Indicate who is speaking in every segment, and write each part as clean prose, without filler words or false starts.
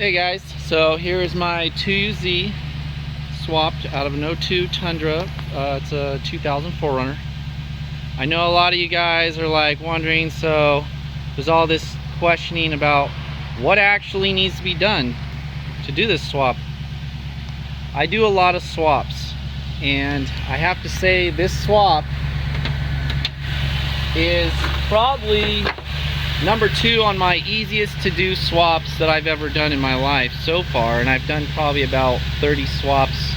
Speaker 1: Hey guys, so here is my 2UZ swapped out of an 02 Tundra. It's a 2000 4runner. I know a lot of you guys are like wondering, so there's all this questioning about what actually needs to be done to do this swap. I do a lot of swaps, and I have to say this swap is probably number 2 on my easiest to do swaps that I've ever done in my life so far, and I've done probably about 30 swaps,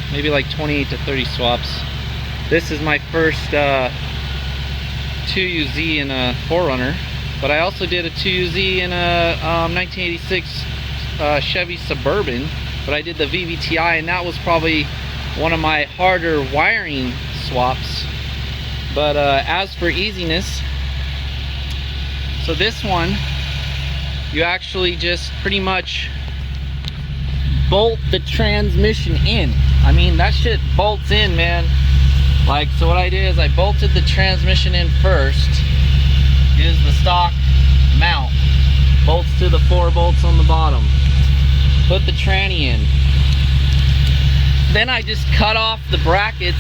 Speaker 1: maybe like 28 to 30 swaps. This is my first 2UZ in a 4runner, but I also did a 2UZ in a 1986 Chevy Suburban, but I did the VVTi, and that was probably one of my harder wiring swaps. But as for easiness, so this one, you actually just pretty much bolt the transmission in. I mean, that shit bolts in, man. Like, so what I did is I bolted the transmission in first. Here's the stock mount. Bolts to the 4 bolts on the bottom. Put the tranny in. Then I just cut off the brackets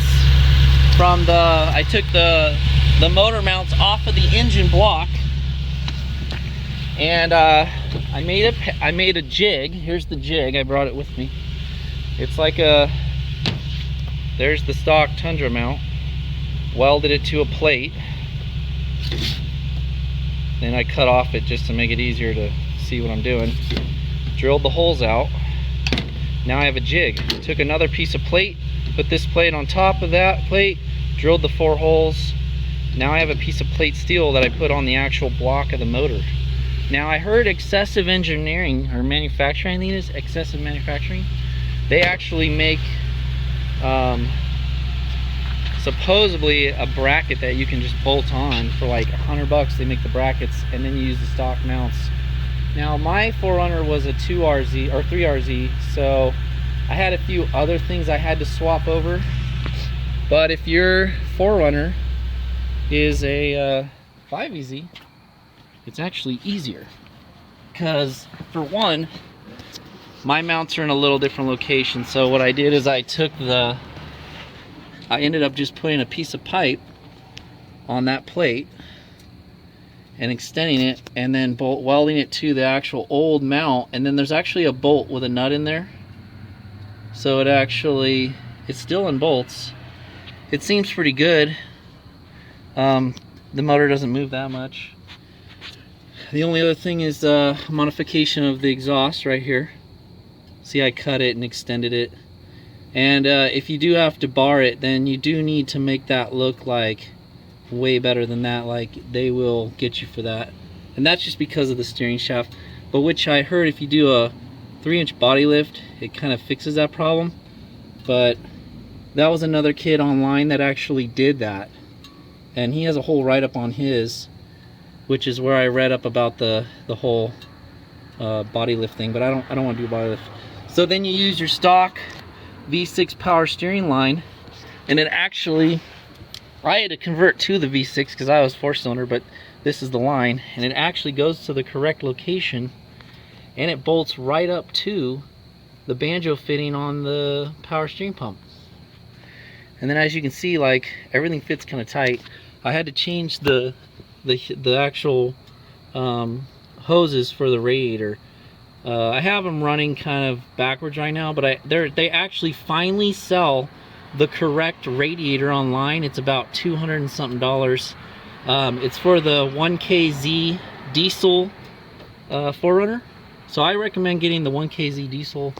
Speaker 1: from I took the motor mounts off of the engine block. And I made a jig. Here's the jig. I brought it with me. It's like there's the stock Tundra mount. Welded it to a plate. Then I cut off it just to make it easier to see what I'm doing. Drilled the holes out. Now I have a jig. Took another piece of plate, put this plate on top of that plate, drilled the 4 holes. Now I have a piece of plate steel that I put on the actual block of the motor. Now I heard excessive engineering or manufacturing, I think it is excessive manufacturing. They actually make supposedly a bracket that you can just bolt on for like $100. They make the brackets and then you use the stock mounts. Now my 4runner was a 2RZ or 3RZ, so I had a few other things I had to swap over. But if your 4runner is a 5EZ, it's actually easier, because for one, my mounts are in a little different location. So what I did is I ended up just putting a piece of pipe on that plate and extending it, and then welding it to the actual old mount. And then there's actually a bolt with a nut in there, so it's still in bolts. It seems pretty good. The motor doesn't move that much. The only other thing is modification of the exhaust right here. See, I cut it and extended it. And if you do have to bar it, then you do need to make that look like way better than that. Like, they will get you for that. And that's just because of the steering shaft. But which I heard if you do a 3-inch body lift, it kind of fixes that problem. But that was another kid online that actually did that. And he has a whole write-up on his, which is where I read up about the whole body lift thing, but I don't want to do body lift. So then you use your stock V6 power steering line, and it actually, I had to convert to the V6 because I was 4-cylinder, but this is the line, and it actually goes to the correct location, and it bolts right up to the banjo fitting on the power steering pump. And then as you can see, like, everything fits kind of tight. I had to change the actual hoses for the radiator. I have them running kind of backwards right now, but they actually finally sell the correct radiator online. It's about $200 and something. It's for the 1KZ diesel 4runner. So I recommend getting the 1KZ diesel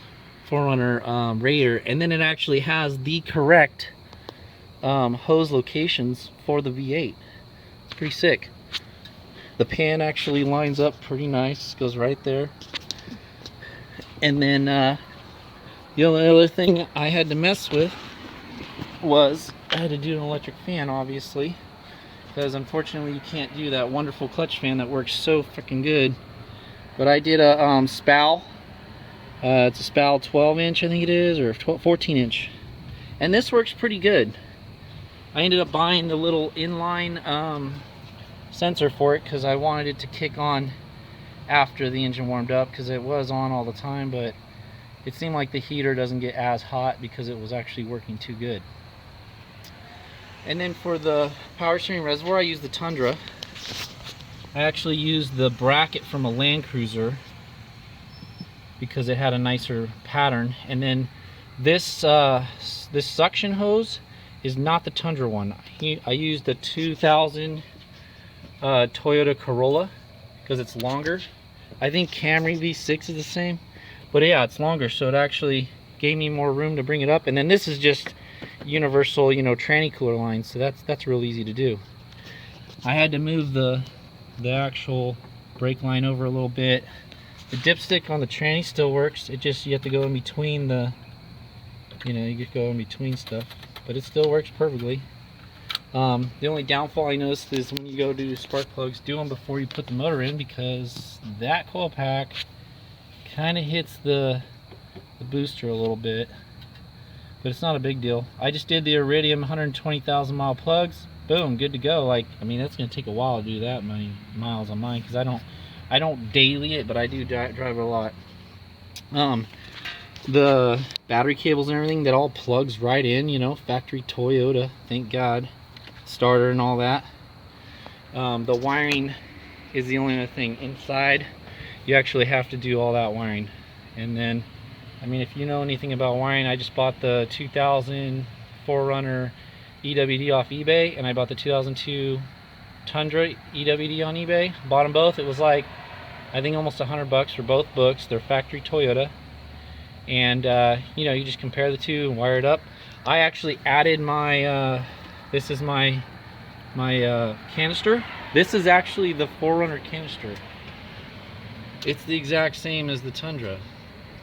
Speaker 1: 4runner radiator, and then it actually has the correct hose locations for the V8. It's pretty sick. The pan actually lines up pretty nice, goes right there. And then the only other thing I had to mess with was I had to do an electric fan, obviously, because unfortunately you can't do that wonderful clutch fan that works so freaking good. But I did a SPAL. It's a SPAL 12-inch, I think it is, or 14-inch, and this works pretty good. I ended up buying the little inline sensor for it because I wanted it to kick on after the engine warmed up, because it was on all the time, but it seemed like the heater doesn't get as hot because it was actually working too good. And then for the power steering reservoir, I used the Tundra. I actually used the bracket from a Land Cruiser because it had a nicer pattern. And then this this suction hose is not the Tundra one. I used the 2000 Toyota Corolla because it's longer. I think Camry V6 is the same, but yeah, it's longer, so it actually gave me more room to bring it up. And then this is just universal, you know, tranny cooler line, so that's real easy to do. I had to move the actual brake line over a little bit. The dipstick on the tranny still works. It just, you have to go in between the, you know, you just go in between stuff, but it still works perfectly. The only downfall I noticed is when you go do spark plugs, do them before you put the motor in, because that coil pack kind of hits the booster a little bit, but it's not a big deal. I just did the Iridium 120,000 mile plugs. Boom, good to go. Like, I mean, that's gonna take a while to do that many miles on mine, because I don't daily it, but I do drive it a lot. The battery cables and everything, that all plugs right in, you know, factory Toyota, thank God. Starter and all that. The wiring is the only other thing. Inside, you actually have to do all that wiring. And then, I mean, if you know anything about wiring, I just bought the 2000 4runner EWD off eBay, and I bought the 2002 Tundra EWD on eBay. Bought them both. It was like, I think almost $100 for both books. They're factory Toyota. And you know, you just compare the two and wire it up. I actually added my this is my canister. This is actually the 4runner canister. It's the exact same as the Tundra.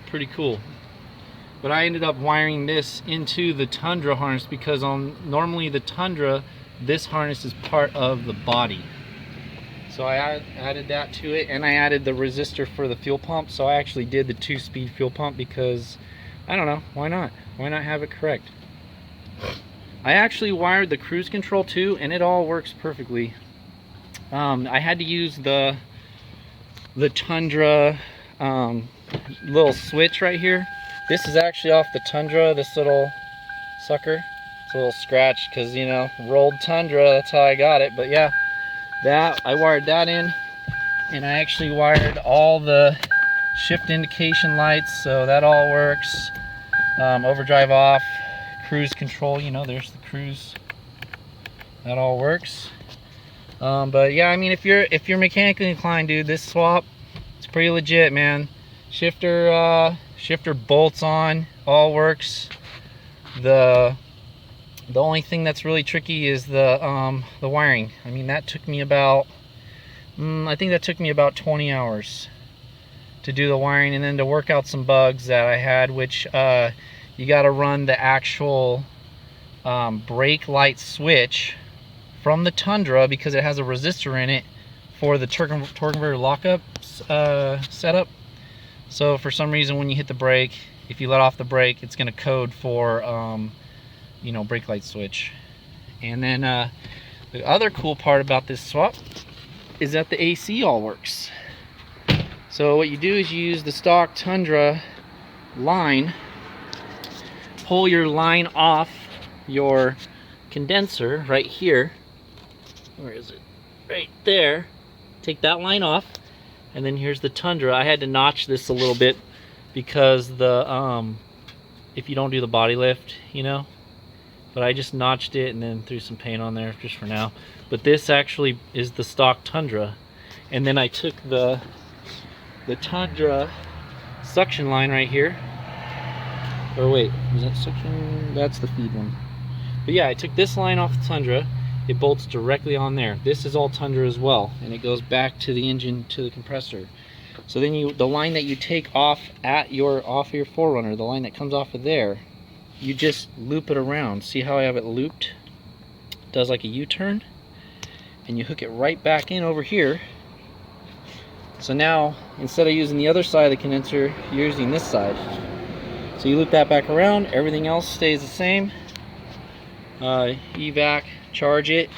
Speaker 1: Pretty cool. But I ended up wiring this into the Tundra harness because on normally the Tundra, this harness is part of the body. So I added that to it, and I added the resistor for the fuel pump. So I actually did the 2-speed fuel pump because, I don't know, why not? Why not have it correct? I actually wired the cruise control too, and it all works perfectly. I had to use the Tundra little switch right here. This is actually off the Tundra, this little sucker. It's a little scratch because, you know, rolled Tundra, that's how I got it. But yeah, that I wired that in, and I actually wired all the shift indication lights, so that all works. Overdrive off, cruise control, you know, there's the cruise, that all works. But yeah, I mean, if you're mechanically inclined, dude, this swap, it's pretty legit, man. Shifter bolts on, all works. The only thing that's really tricky is the wiring. I mean, that took me about I think that took me about 20 hours to do the wiring, and then to work out some bugs that I had, which you got to run the actual brake light switch from the Tundra, because it has a resistor in it for the torque converter lockup setup. So for some reason, when you hit the brake, if you let off the brake, it's going to code for you know, brake light switch. And then the other cool part about this swap is that the AC all works. So what you do is you use the stock Tundra line, pull your line off your condenser right here. Where is it? Right there. Take that line off, and then here's the Tundra. I had to notch this a little bit because the if you don't do the body lift, you know, but I just notched it and then threw some paint on there just for now. But this actually is the stock Tundra, and then I took the Tundra suction line right here. Or wait, is that suction? That's the feed one. But yeah, I took this line off the Tundra. It bolts directly on there. This is all Tundra as well, and it goes back to the engine, to the compressor. So then the line that you take off of your 4runner, the line that comes off of there, you just loop it around. See how I have it looped? It does like a U-turn, and you hook it right back in over here. So now, instead of using the other side of the condenser, you're using this side. So you loop that back around, everything else stays the same. Evac, charge it,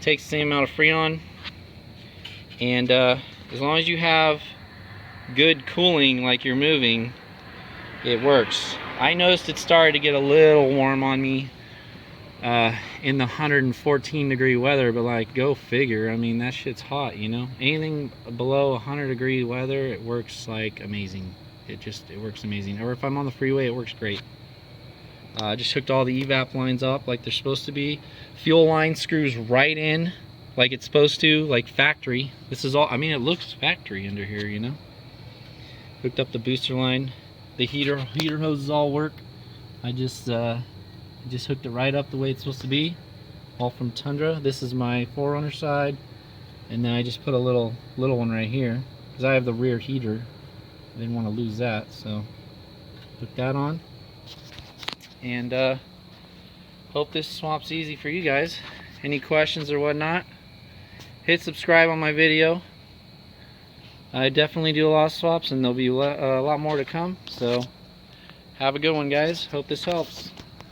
Speaker 1: takes the same amount of Freon, and As long as you have good cooling, like you're moving, it works. I noticed it started to get a little warm on me in the 114 degree weather, but like, go figure. I mean, that shit's hot, you know. Anything below 100 degree weather, it works like amazing. It works amazing. Or if I'm on the freeway, it works great. I just hooked all the evap lines up like they're supposed to be. Fuel line screws right in like it's supposed to, like factory. This is all, I mean, it looks factory under here, you know. Hooked up the booster line. The heater hoses all work. I just hooked it right up the way it's supposed to be. All from Tundra. This is my 4runner side, and then I just put a little one right here because I have the rear heater. I didn't want to lose that, so put that on. And hope this swap's easy for you guys. Any questions or whatnot, hit subscribe on my video. I definitely do a lot of swaps, and there'll be a lot more to come. So have a good one, guys. Hope this helps.